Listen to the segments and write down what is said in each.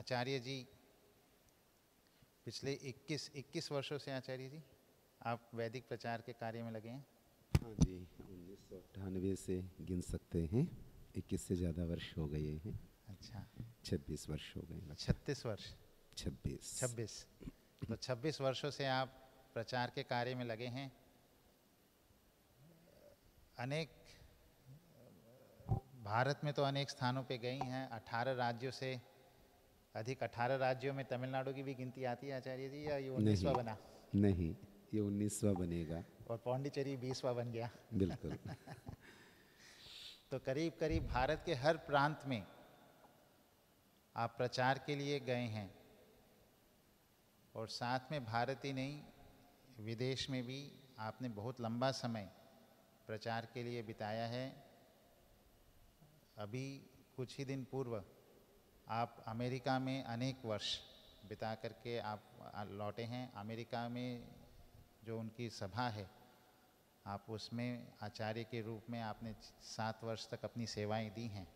आचार्य जी पिछले 21 वर्षों से आचार्य जी आप वैदिक प्रचार के कार्य में लगे हैं। हाँ जी, 1998 से गिन सकते हैं। 21 से ज़्यादा वर्ष हो गए हैं। अच्छा, 26 वर्ष हो गए लगभग। 36 वर्ष। 26। तो 26 वर्षों से आप प्रचार के कार्य में लगे हैं। अनेक भारत में तो अनेक स्थानों पे गई हैं, 18 राज्यों से अधिक। 18 राज्यों में तमिलनाडु की भी गिनती आती है आचार्य जी, या ये 19वां बना? नहीं, ये 19वां बनेगा। और पौंडीचेरी 20वां बन गया। बिल्कुल। तो करीब करीब भारत के हर प्रांत में आप प्रचार के लिए गए हैं, और साथ में भारत ही नहीं, विदेश में भी आपने बहुत लंबा समय प्रचार के लिए बिताया है। अभी कुछ ही दिन पूर्व आप अमेरिका में अनेक वर्ष बिता करके आप लौटे हैं। अमेरिका में जो उनकी सभा है, आप उसमें आचार्य के रूप में आपने 7 वर्ष तक अपनी सेवाएं दी हैं।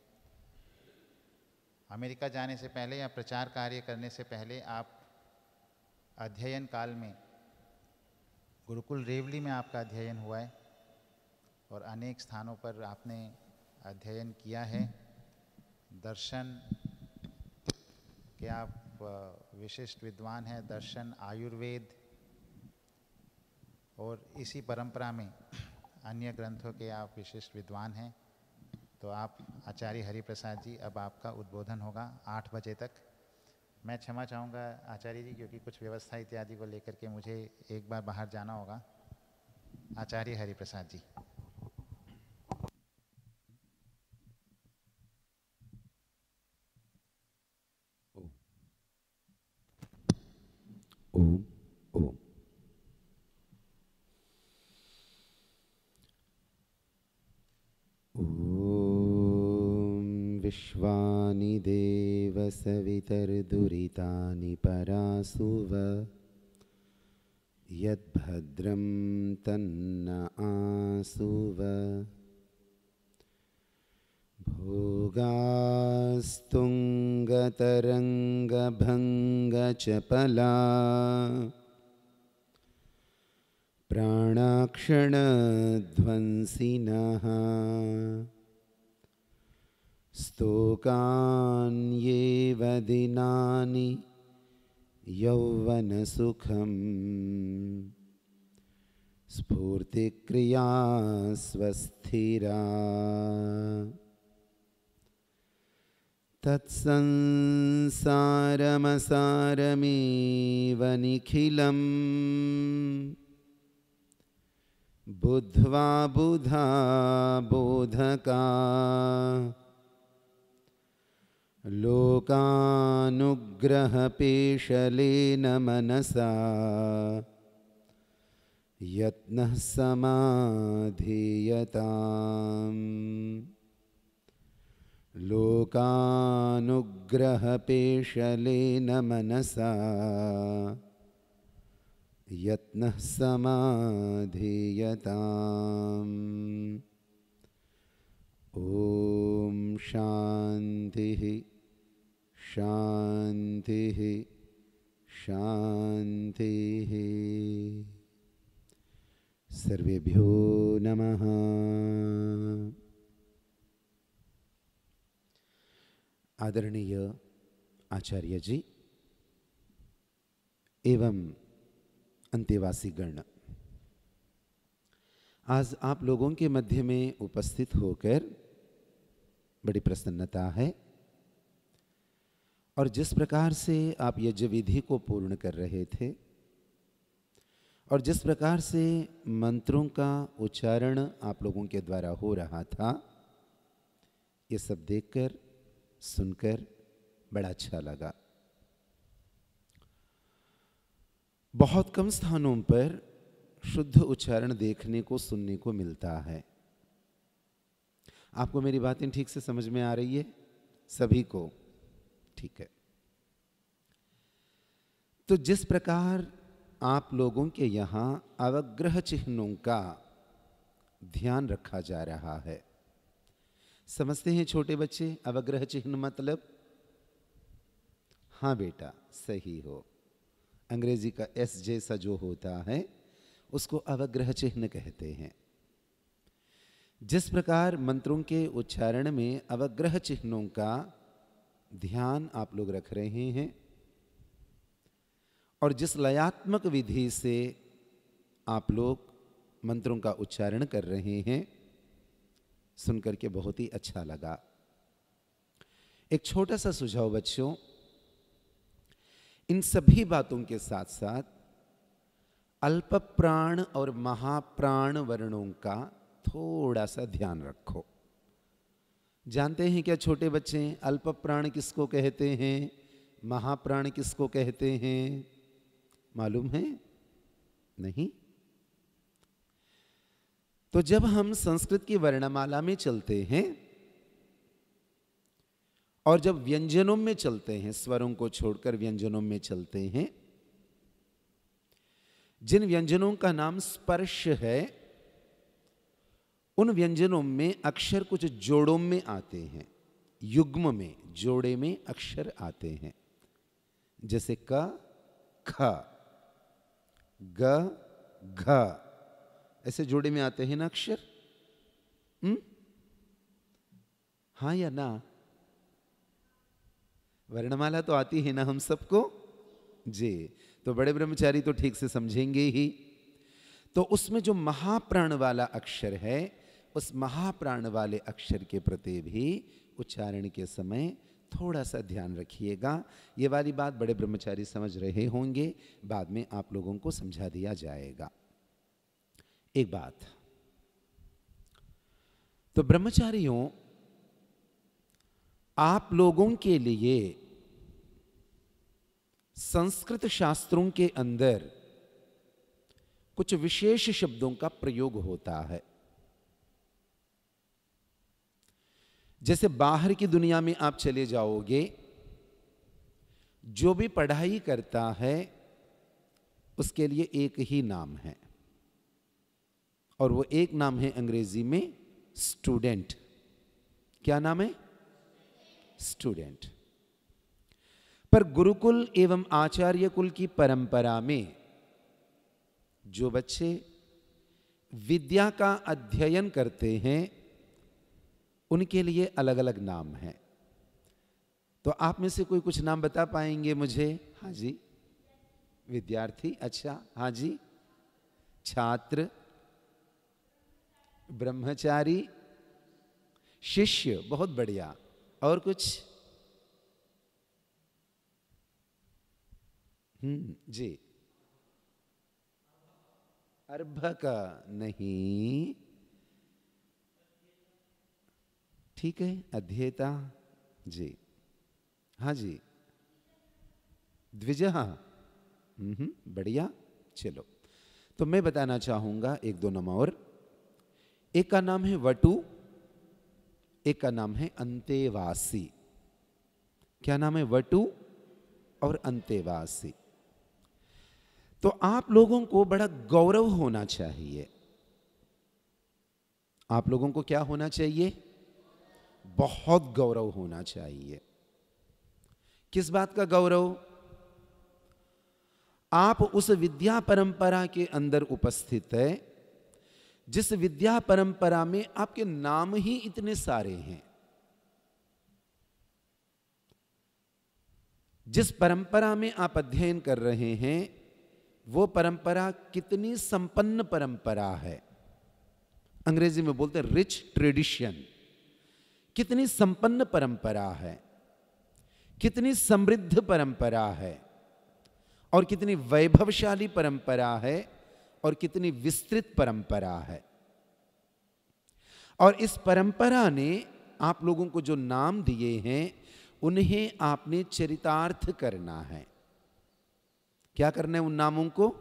अमेरिका जाने से पहले या प्रचार कार्य करने से पहले आप अध्ययन काल में गुरुकुल रेवली में आपका अध्ययन हुआ है, और अनेक स्थानों पर आपने अध्ययन किया है। दर्शन के आप विशिष्ट विद्वान हैं, दर्शन, आयुर्वेद, और इसी परंपरा में अन्य ग्रंथों के आप विशिष्ट विद्वान हैं। तो आप आचार्य हरिप्रसाद जी, अब आपका उद्बोधन होगा 8 बजे तक। मैं क्षमा चाहूँगा आचार्य जी, क्योंकि कुछ व्यवस्था इत्यादि को लेकर के मुझे एक बार बाहर जाना होगा। आचार्य हरिप्रसाद जी। ओम ओम। ओम विश्वानि देव सवितर्दुरितानि परासुव यद्भद्रं तन्न आसुव भोगास्तुङ्गतरङ्गभङ्गचपला प्राणाक्षणध्वंसिनः स्तोकान्येव दिनानि यौवनसुखम् स्फूर्तिक्रिया स्वस्थिरा तत्संसारमसारमेव निखिलम् बुद्ध्वा बुधा बोधका लोकानुग्रहपेशलेन मनसा यत्नः समाधीयताम् लोकानुग्रहपेशलेन मनसा यत्नः समाधीयताम्। ॐ शान्तिः शान्तिः शान्तिः। सर्वेभ्यो नमः। आदरणीय आचार्य जी एवं अंतेवासी गण, आज आप लोगों के मध्य में उपस्थित होकर बड़ी प्रसन्नता है। और जिस प्रकार से आप यज्ञ विधि को पूर्ण कर रहे थे और जिस प्रकार से मंत्रों का उच्चारण आप लोगों के द्वारा हो रहा था, ये सब देखकर सुनकर बड़ा अच्छा लगा। बहुत कम स्थानों पर शुद्ध उच्चारण देखने को सुनने को मिलता है। आपको मेरी बातें ठीक से समझ में आ रही है? सभी को ठीक है। तो जिस प्रकार आप लोगों के यहां अवग्रह चिन्हों का ध्यान रखा जा रहा है, समझते हैं छोटे बच्चे अवग्रह चिन्ह मतलब? हाँ बेटा, सही हो। अंग्रेजी का एस जैसा जो होता है उसको अवग्रह चिन्ह कहते हैं। जिस प्रकार मंत्रों के उच्चारण में अवग्रह चिन्हों का ध्यान आप लोग रख रहे हैं और जिस लयात्मक विधि से आप लोग मंत्रों का उच्चारण कर रहे हैं, सुनकर के बहुत ही अच्छा लगा। एक छोटा सा सुझाव बच्चों, इन सभी बातों के साथ साथ अल्प प्राण और महाप्राण वर्णों का थोड़ा सा ध्यान रखो। जानते हैं क्या छोटे बच्चे, अल्प प्राण किसको कहते हैं, महाप्राण किसको कहते हैं? मालूम है? नहीं? तो जब हम संस्कृत की वर्णमाला में चलते हैं और जब व्यंजनों में चलते हैं, स्वरों को छोड़कर व्यंजनों में चलते हैं, जिन व्यंजनों का नाम स्पर्श है, उन व्यंजनों में अक्षर कुछ जोड़ों में आते हैं, युग्म में, जोड़े में अक्षर आते हैं। जैसे क, ख, ग, घ, ऐसे जोड़े में आते हैं ना अक्षर। हाँ या ना? वर्णमाला तो आती है ना हम सबको जी। तो बड़े ब्रह्मचारी तो ठीक से समझेंगे ही। तो उसमें जो महाप्राण वाला अक्षर है, उस महाप्राण वाले अक्षर के प्रति भी उच्चारण के समय थोड़ा सा ध्यान रखिएगा। ये वाली बात बड़े ब्रह्मचारी समझ रहे होंगे, बाद में आप लोगों को समझा दिया जाएगा। एक बात, तो ब्रह्मचारियों, आप लोगों के लिए संस्कृत शास्त्रों के अंदर कुछ विशेष शब्दों का प्रयोग होता है। जैसे बाहर की दुनिया में आप चले जाओगे, जो भी पढ़ाई करता है उसके लिए एक ही नाम है, और वो एक नाम है अंग्रेजी में स्टूडेंट। क्या नाम है? स्टूडेंट। पर गुरुकुल एवं आचार्य कुल की परंपरा में जो बच्चे विद्या का अध्ययन करते हैं, उनके लिए अलग अलग नाम हैं। तो आप में से कोई कुछ नाम बता पाएंगे मुझे? हाँ जी। विद्यार्थी, अच्छा, हाँ जी। छात्र, ब्रह्मचारी, शिष्य, बहुत बढ़िया। और कुछ? जी। अर्भक नहीं, ठीक है। अध्येता जी, हाँ जी। द्विजः, बढ़िया। चलो, तो मैं बताना चाहूंगा एक दो नाम और। एक का नाम है वटु, एक का नाम है अंतेवासी। क्या नाम है? वटु और अंतेवासी। तो आप लोगों को बड़ा गौरव होना चाहिए। आप लोगों को क्या होना चाहिए? बहुत गौरव होना चाहिए। किस बात का गौरव? आप उस विद्या परंपरा के अंदर उपस्थित है जिस विद्या परंपरा में आपके नाम ही इतने सारे हैं। जिस परंपरा में आप अध्ययन कर रहे हैं, वो परंपरा कितनी संपन्न परंपरा है। अंग्रेजी में बोलते हैं रिच ट्रेडिशन। कितनी संपन्न परंपरा है, कितनी समृद्ध परंपरा है, और कितनी वैभवशाली परंपरा है, और कितनी विस्तृत परंपरा है। और इस परंपरा ने आप लोगों को जो नाम दिए हैं, उन्हें आपने चरितार्थ करना है। क्या करना है उन नामों को?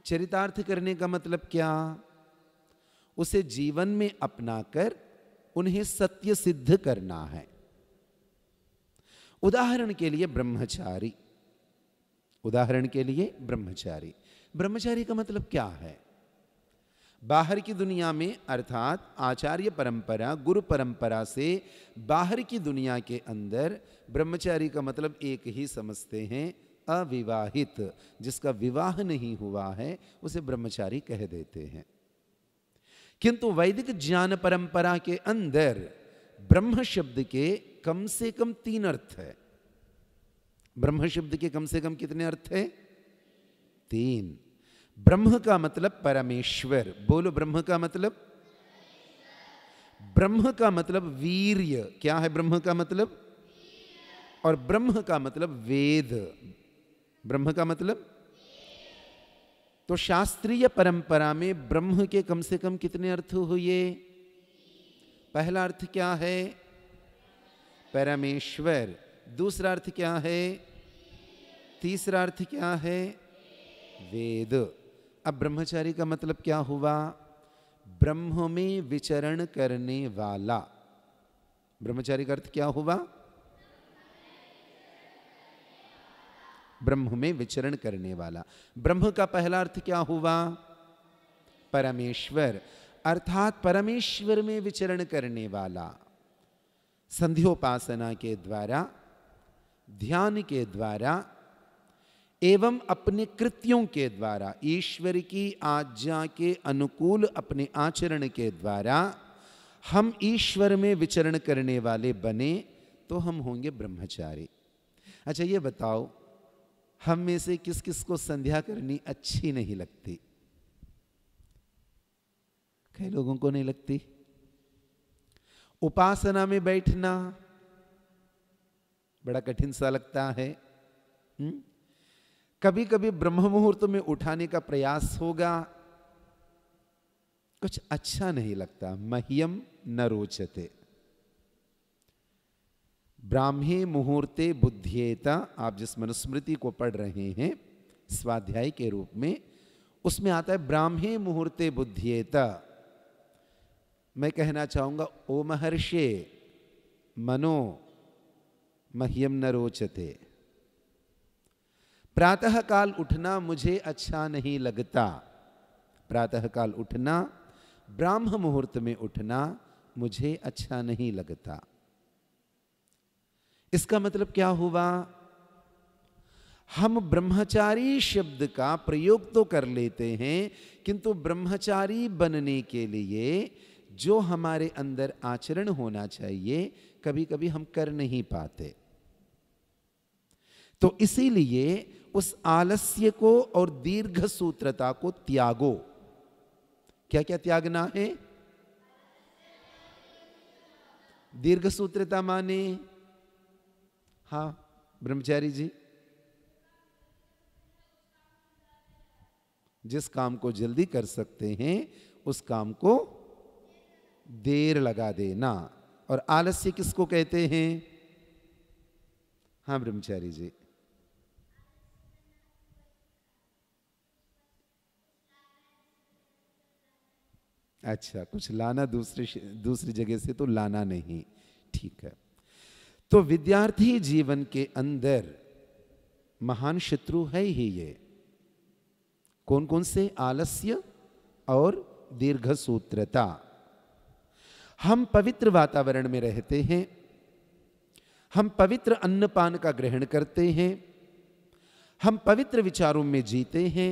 चरितार्थ करने का मतलब क्या? उसे जीवन में अपनाकर उन्हें सत्य सिद्ध करना है। उदाहरण के लिए ब्रह्मचारी, उदाहरण के लिए ब्रह्मचारी। ब्रह्मचारी का मतलब क्या है? बाहर की दुनिया में अर्थात आचार्य परंपरा, गुरु परंपरा से बाहर की दुनिया के अंदर ब्रह्मचारी का मतलब एक ही समझते हैं, अविवाहित। जिसका विवाह नहीं हुआ है उसे ब्रह्मचारी कह देते हैं। किंतु वैदिक ज्ञान परंपरा के अंदर ब्रह्म शब्द के कम से कम 3 अर्थ है। ब्रह्म शब्द के कम से कम कितने अर्थ है? 3। ब्रह्म का मतलब परमेश्वर। बोलो, ब्रह्म का मतलब? ब्रह्म का मतलब वीर्य। क्या है ब्रह्म का मतलब? और ब्रह्म का मतलब वेद। ब्रह्म का मतलब? तो शास्त्रीय परंपरा में ब्रह्म के कम से कम कितने अर्थ हुए? पहला अर्थ क्या है? परमेश्वर। दूसरा अर्थ क्या है? तीसरा अर्थ क्या है? वेद। अब ब्रह्मचारी का मतलब क्या हुआ? ब्रह्म में विचरण करने वाला। ब्रह्मचारी का अर्थ क्या हुआ? ब्रह्म में विचरण करने वाला। ब्रह्म का पहला अर्थ क्या हुआ? परमेश्वर, अर्थात परमेश्वर में विचरण करने वाला। संध्योपासना के द्वारा, ध्यान के द्वारा एवं अपने कृत्यों के द्वारा, ईश्वर की आज्ञा के अनुकूल अपने आचरण के द्वारा हम ईश्वर में विचरण करने वाले बने तो हम होंगे ब्रह्मचारी। अच्छा, ये बताओ, हम में से किस किस को संध्या करनी अच्छी नहीं लगती? कई लोगों को नहीं लगती। उपासना में बैठना बड़ा कठिन सा लगता है। कभी कभी ब्रह्म मुहूर्त में उठाने का प्रयास होगा, कुछ अच्छा नहीं लगता। मह्यम न रोचते। ब्राह्मे मुहूर्ते बुद्ध्येता, आप जिस मनुस्मृति को पढ़ रहे हैं स्वाध्याय के रूप में, उसमें आता है ब्राह्मे मुहूर्ते बुद्ध्येता। मैं कहना चाहूंगा, ओ महर्षे मनो मह्यम न रोचते। प्रातः काल उठना मुझे अच्छा नहीं लगता। प्रातः काल उठना, ब्राह्म मुहूर्त में उठना मुझे अच्छा नहीं लगता। इसका मतलब क्या हुआ? हम ब्रह्मचारी शब्द का प्रयोग तो कर लेते हैं, किंतु ब्रह्मचारी बनने के लिए जो हमारे अंदर आचरण होना चाहिए कभी कभी हम कर नहीं पाते। तो इसीलिए उस आलस्य को और दीर्घ सूत्रता को त्यागो। क्या क्या त्यागना है? दीर्घ सूत्रता माने, हाँ ब्रह्मचारी जी, जिस काम को जल्दी कर सकते हैं उस काम को देर लगा देना। और आलस्य किसको कहते हैं? हाँ ब्रह्मचारी जी, अच्छा, कुछ लाना दूसरी जगह से तो लाना नहीं, ठीक है। तो विद्यार्थी जीवन के अंदर महान शत्रु है ही ये। कौन कौन से? आलस्य और दीर्घ सूत्रता। हम पवित्र वातावरण में रहते हैं, हम पवित्र अन्नपान का ग्रहण करते हैं, हम पवित्र विचारों में जीते हैं।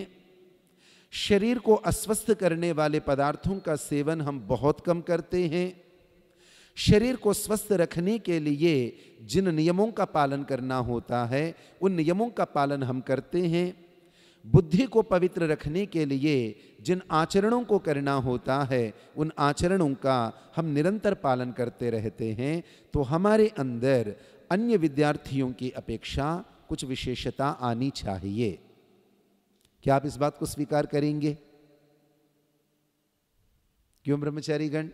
शरीर को अस्वस्थ करने वाले पदार्थों का सेवन हम बहुत कम करते हैं। शरीर को स्वस्थ रखने के लिए जिन नियमों का पालन करना होता है उन नियमों का पालन हम करते हैं। बुद्धि को पवित्र रखने के लिए जिन आचरणों को करना होता है उन आचरणों का हम निरंतर पालन करते रहते हैं। तो हमारे अंदर अन्य विद्यार्थियों की अपेक्षा कुछ विशेषता आनी चाहिए। क्या आप इस बात को स्वीकार करेंगे? क्यों ब्रह्मचारी गण?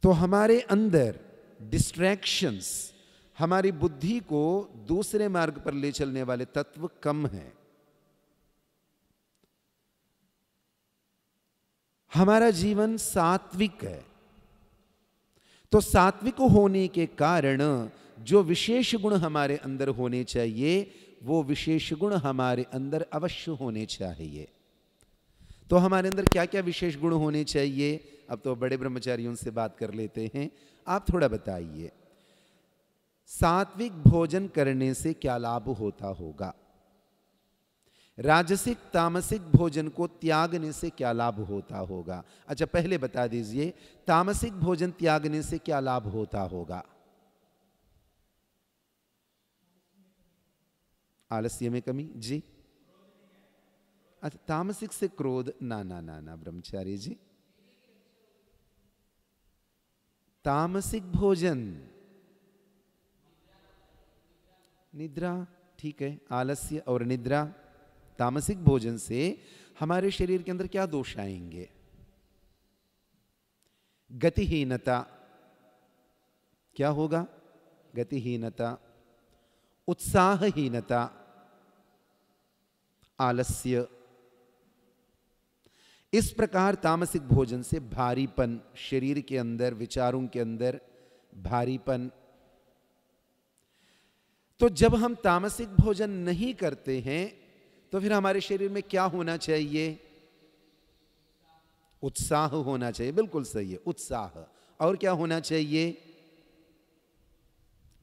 तो हमारे अंदर डिस्ट्रैक्शंस, हमारी बुद्धि को दूसरे मार्ग पर ले चलने वाले तत्व कम हैं। हमारा जीवन सात्विक है, तो सात्विक होने के कारण जो विशेष गुण हमारे अंदर होने चाहिए वो विशेष गुण हमारे अंदर अवश्य होने चाहिए। तो हमारे अंदर क्या क्या विशेष गुण होने चाहिए? अब तो बड़े ब्रह्मचारियों से बात कर लेते हैं, आप थोड़ा बताइए। सात्विक भोजन करने से क्या लाभ होता होगा? राजसिक तामसिक भोजन को त्यागने से क्या लाभ होता होगा? अच्छा, पहले बता दीजिए, तामसिक भोजन त्यागने से क्या लाभ होता होगा? आलस्य में कमी जी। अच्छा, तामसिक से क्रोध ना ना ना ना ब्रह्मचारी जी, तामसिक भोजन निद्रा, ठीक है, आलस्य और निद्रा, तामसिक भोजन से हमारे शरीर के अंदर क्या दोष आएंगे? गतिहीनता, क्या होगा? गतिहीनता, उत्साहहीनता, आलस्य। इस प्रकार तामसिक भोजन से भारीपन, शरीर के अंदर, विचारों के अंदर भारीपन। तो जब हम तामसिक भोजन नहीं करते हैं तो फिर हमारे शरीर में क्या होना चाहिए? उत्साह होना चाहिए, बिल्कुल सही है, उत्साह। और क्या होना चाहिए?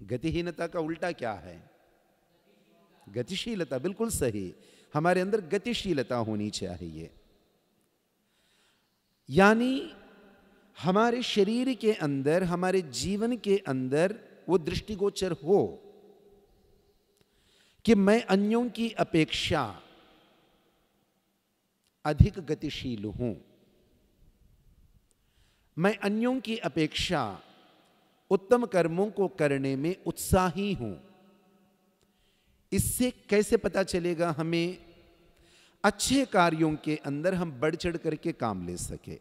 गतिहीनता का उल्टा क्या है? गतिशीलता, बिल्कुल सही, हमारे अंदर गतिशीलता होनी चाहिए। यानी हमारे शरीर के अंदर, हमारे जीवन के अंदर वो दृष्टिगोचर हो कि मैं अन्यों की अपेक्षा अधिक गतिशील हूं, मैं अन्यों की अपेक्षा उत्तम कर्मों को करने में उत्साही हूं। इससे कैसे पता चलेगा हमें? अच्छे कार्यों के अंदर हम बढ़ चढ़ करके काम ले सके,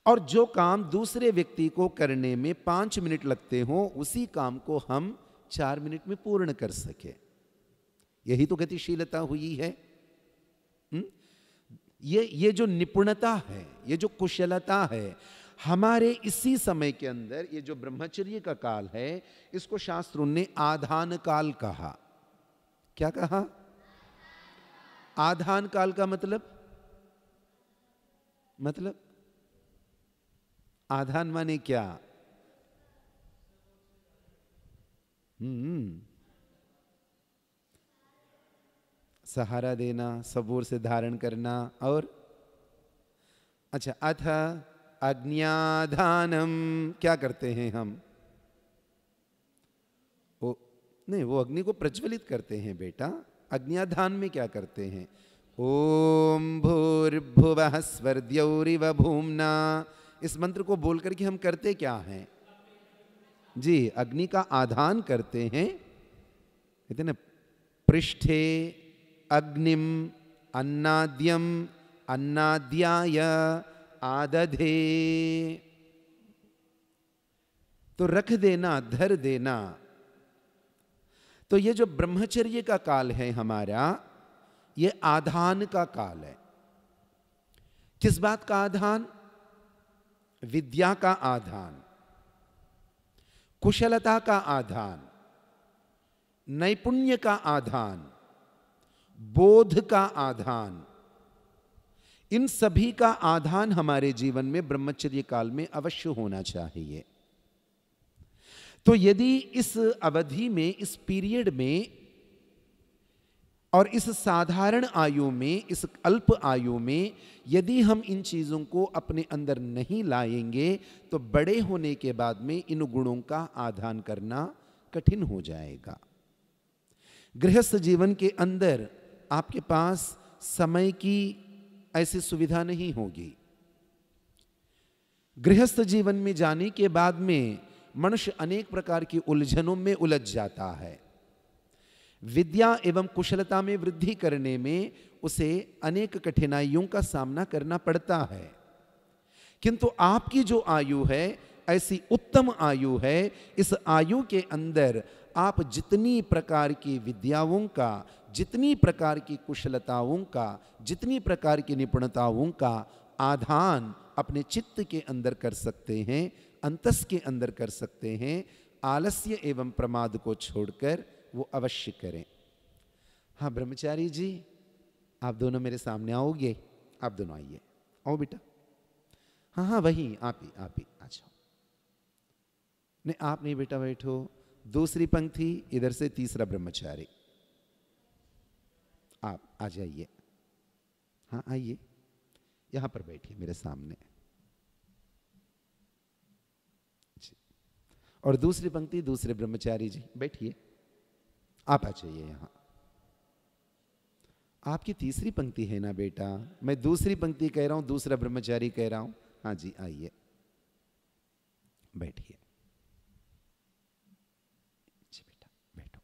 और जो काम दूसरे व्यक्ति को करने में 5 मिनट लगते हो, उसी काम को हम 4 मिनट में पूर्ण कर सके। यही तो गतिशीलता हुई है। ये जो निपुणता है, ये जो कुशलता है, हमारे इसी समय के अंदर, ये जो ब्रह्मचर्य का काल है, इसको शास्त्रों ने आधान काल कहा। क्या कहा? आधान काल का मतलब आधान माने क्या? सहारा देना, सब ओर से धारण करना। और अच्छा, अथ अग्न्याधानम, क्या करते हैं हम? वो नहीं, वो अग्नि को प्रज्वलित करते हैं बेटा। अग्न्याधान में क्या करते हैं? ओम भूर्भुवः स्वर्द्यौरिव भूम्ना, इस मंत्र को बोल करके हम करते क्या हैं? जी, अग्नि का आधान करते हैं। कहते ना, पृष्ठे अग्निम अन्नाद्यम अन्नाद्याय आदधे, तो रख देना, धर देना। तो ये जो ब्रह्मचर्य का काल है हमारा, ये आधान का काल है। किस बात का आधान? विद्या का आधान, कुशलता का आधान, नैपुण्य का आधान, बोध का आधान, इन सभी का आधान हमारे जीवन में ब्रह्मचर्य काल में अवश्य होना चाहिए। तो यदि इस अवधि में, इस पीरियड में और इस साधारण आयु में, इस अल्प आयु में यदि हम इन चीजों को अपने अंदर नहीं लाएंगे तो बड़े होने के बाद में इन गुणों का आधान करना कठिन हो जाएगा। गृहस्थ जीवन के अंदर आपके पास समय की ऐसी सुविधा नहीं होगी। गृहस्थ जीवन में जाने के बाद में मनुष्य अनेक प्रकार की उलझनों में उलझ जाता है। विद्या एवं कुशलता में वृद्धि करने में उसे अनेक कठिनाइयों का सामना करना पड़ता है। किंतु आपकी जो आयु है ऐसी उत्तम आयु है। इस आयु के अंदर आप जितनी प्रकार की विद्याओं का, जितनी प्रकार की कुशलताओं का, जितनी प्रकार की निपुणताओं का आधान अपने चित्त के अंदर कर सकते हैं, अंतस के अंदर कर सकते हैं। आलस्य एवं प्रमाद को छोड़कर वो अवश्य करें। हाँ ब्रह्मचारी जी, आप दोनों मेरे सामने आओगे? आप दोनों आइए, आओ बेटा। हाँ हाँ वही, आप ही आ जाओ। नहीं आप नहीं बेटा, बैठो। दूसरी पंक्ति इधर से, तीसरा ब्रह्मचारी। आप आ जाइए, हाँ आइए, यहां पर बैठिए मेरे सामने। और दूसरी पंक्ति, दूसरे ब्रह्मचारी जी बैठिए, आप आ जाइए यहां। आपकी तीसरी पंक्ति है ना बेटा, मैं दूसरी पंक्ति कह रहा हूं, दूसरा ब्रह्मचारी कह रहा हूं। हाँ जी आइए, बैठिए जी बेटा, बैठो।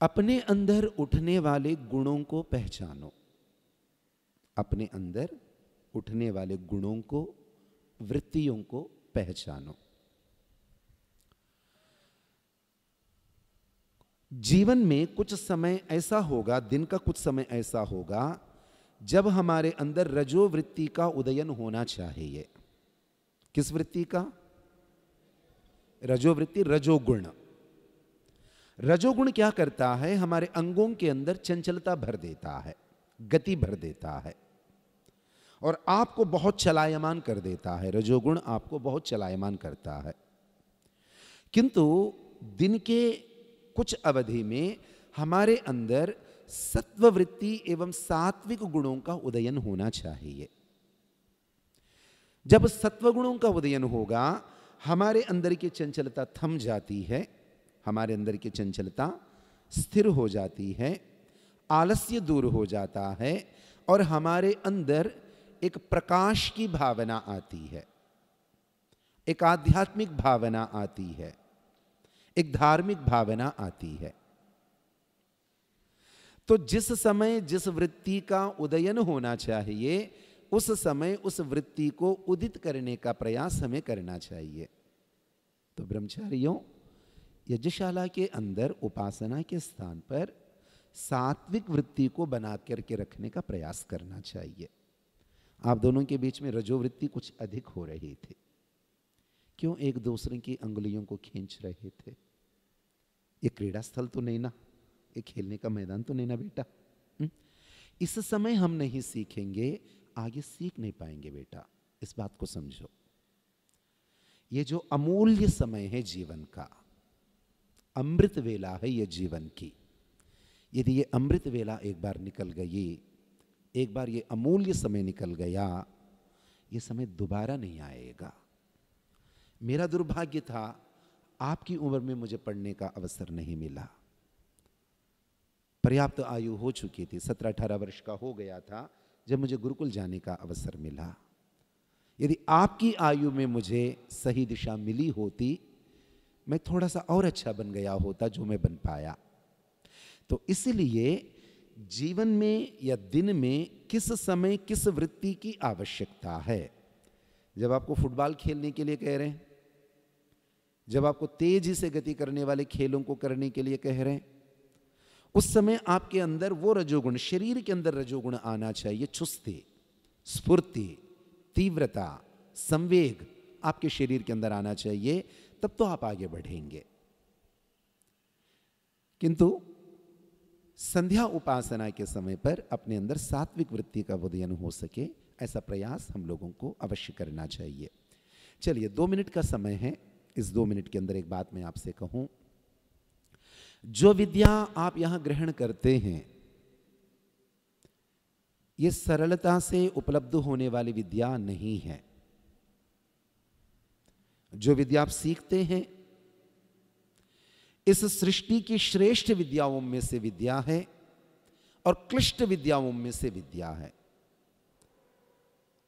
अपने अंदर उठने वाले गुणों को पहचानो, अपने अंदर उठने वाले गुणों को, वृत्तियों को पहचानो। जीवन में कुछ समय ऐसा होगा, दिन का कुछ समय ऐसा होगा जब हमारे अंदर रजोवृत्ति का उदयन होना चाहिए। किस वृत्ति का? रजोवृत्ति, रजोगुण। रजोगुण क्या करता है? हमारे अंगों के अंदर चंचलता भर देता है, गति भर देता है और आपको बहुत चलायमान कर देता है। रजोगुण आपको बहुत चलायमान करता है। किंतु दिन के कुछ अवधि में हमारे अंदर सत्ववृत्ति एवं सात्विक गुणों का उदयन होना चाहिए। जब सत्वगुणों का उदयन होगा, हमारे अंदर की चंचलता थम जाती है, हमारे अंदर की चंचलता स्थिर हो जाती है, आलस्य दूर हो जाता है और हमारे अंदर एक प्रकाश की भावना आती है, एक आध्यात्मिक भावना आती है, एक धार्मिक भावना आती है। तो जिस समय जिस वृत्ति का उदयन होना चाहिए, उस समय उस वृत्ति को उदित करने का प्रयास हमें करना चाहिए। तो ब्रह्मचारियों, यज्ञशाला के अंदर उपासना के स्थान पर सात्विक वृत्ति को बना करके रखने का प्रयास करना चाहिए। आप दोनों के बीच में रजोवृत्ति कुछ अधिक हो रही थी। क्यों एक दूसरे की अंगुलियों को खींच रहे थे? ये क्रीड़ा स्थल तो नहीं ना, ये खेलने का मैदान तो नहीं ना बेटा। इस समय हम नहीं सीखेंगे, आगे सीख नहीं पाएंगे बेटा, इस बात को समझो। ये जो अमूल्य समय है जीवन का, अमृत वेला है ये जीवन की, यदि ये अमृत वेला एक बार निकल गई, एक बार ये अमूल्य समय निकल गया, ये समय दोबारा नहीं आएगा। मेरा दुर्भाग्य था, आपकी उम्र में मुझे पढ़ने का अवसर नहीं मिला। पर्याप्त आयु हो चुकी थी, 17-18 वर्ष का हो गया था जब मुझे गुरुकुल जाने का अवसर मिला। यदि आपकी आयु में मुझे सही दिशा मिली होती, मैं थोड़ा सा और अच्छा बन गया होता जो मैं बन पाया। तो इसलिए जीवन में या दिन में किस समय किस वृत्ति की आवश्यकता है। जब आपको फुटबॉल खेलने के लिए कह रहे हैं, जब आपको तेजी से गति करने वाले खेलों को करने के लिए कह रहे हैं, उस समय आपके अंदर वो रजोगुण, शरीर के अंदर रजोगुण आना चाहिए। चुस्ती, स्फूर्ति, तीव्रता, संवेग आपके शरीर के अंदर आना चाहिए, तब तो आप आगे बढ़ेंगे। किंतु संध्या उपासना के समय पर अपने अंदर सात्विक वृत्ति का उदयन हो सके, ऐसा प्रयास हम लोगों को अवश्य करना चाहिए। चलिए 2 मिनट का समय है, इस 2 मिनट के अंदर एक बात मैं आपसे कहूं। जो विद्या आप यहां ग्रहण करते हैं, यह सरलता से उपलब्ध होने वाली विद्या नहीं है। जो विद्या आप सीखते हैं, इस सृष्टि की श्रेष्ठ विद्याओं में से विद्या है और क्लिष्ट विद्याओं में से विद्या है।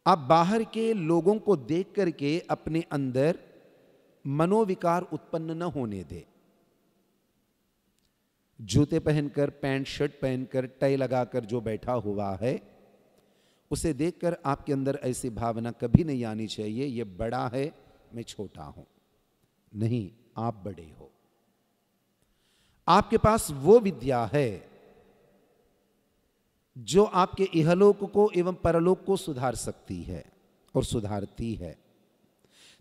आप बाहर के लोगों को देख करके अपने अंदर मनोविकार उत्पन्न न होने दे। जूते पहनकर, पैंट शर्ट पहनकर, टाई लगाकर जो बैठा हुआ है, उसे देखकर आपके अंदर ऐसी भावना कभी नहीं आनी चाहिए, यह बड़ा है, मैं छोटा हूं। नहीं, आप बड़े हो। आपके पास वो विद्या है जो आपके इहलोक को एवं परलोक को सुधार सकती है और सुधारती है।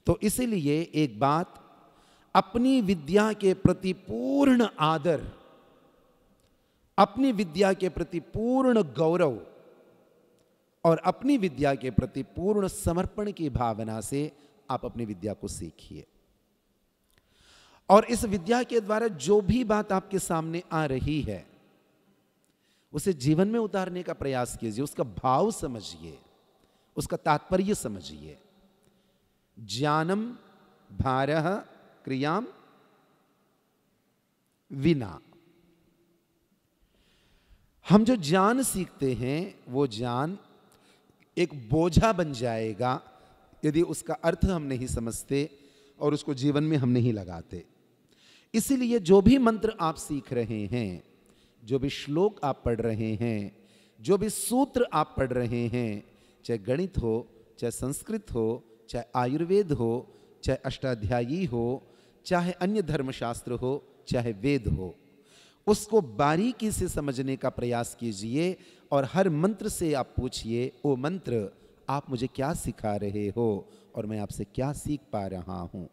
तो इसलिए एक बात, अपनी विद्या के प्रति पूर्ण आदर अपनी विद्या के प्रति पूर्ण गौरव और अपनी विद्या के प्रति पूर्ण समर्पण की भावना से आप अपनी विद्या को सीखिए। और इस विद्या के द्वारा जो भी बात आपके सामने आ रही है उसे जीवन में उतारने का प्रयास कीजिए, उसका भाव समझिए, उसका तात्पर्य समझिए। ज्ञानम भारः क्रियाम विना। हम जो ज्ञान सीखते हैं वो ज्ञान एक बोझा बन जाएगा यदि उसका अर्थ हम नहीं समझते और उसको जीवन में हम नहीं लगाते। इसीलिए जो भी मंत्र आप सीख रहे हैं, जो भी श्लोक आप पढ़ रहे हैं, जो भी सूत्र आप पढ़ रहे हैं, चाहे गणित हो, चाहे संस्कृत हो, चाहे आयुर्वेद हो, चाहे अष्टाध्यायी हो, चाहे अन्य धर्मशास्त्र हो, चाहे वेद हो, उसको बारीकी से समझने का प्रयास कीजिए। और हर मंत्र से आप पूछिए, ओ मंत्र आप मुझे क्या सिखा रहे हो और मैं आपसे क्या सीख पा रहा हूं।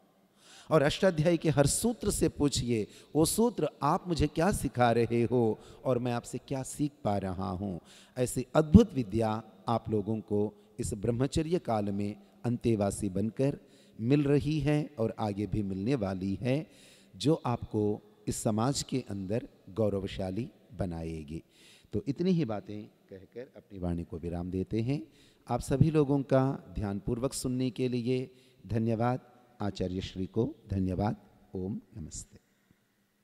और अष्टाध्यायी के हर सूत्र से पूछिए, वो सूत्र आप मुझे क्या सिखा रहे हो और मैं आपसे क्या सीख पा रहा हूं। ऐसी अद्भुत विद्या आप लोगों को इस ब्रह्मचर्य काल में अंतेवासी बनकर मिल रही है और आगे भी मिलने वाली है, जो आपको इस समाज के अंदर गौरवशाली बनाएगी। तो इतनी ही बातें कहकर अपनी वाणी को विराम देते हैं। आप सभी लोगों का ध्यानपूर्वक सुनने के लिए धन्यवाद। आचार्य श्री को धन्यवाद। ओम नमस्ते।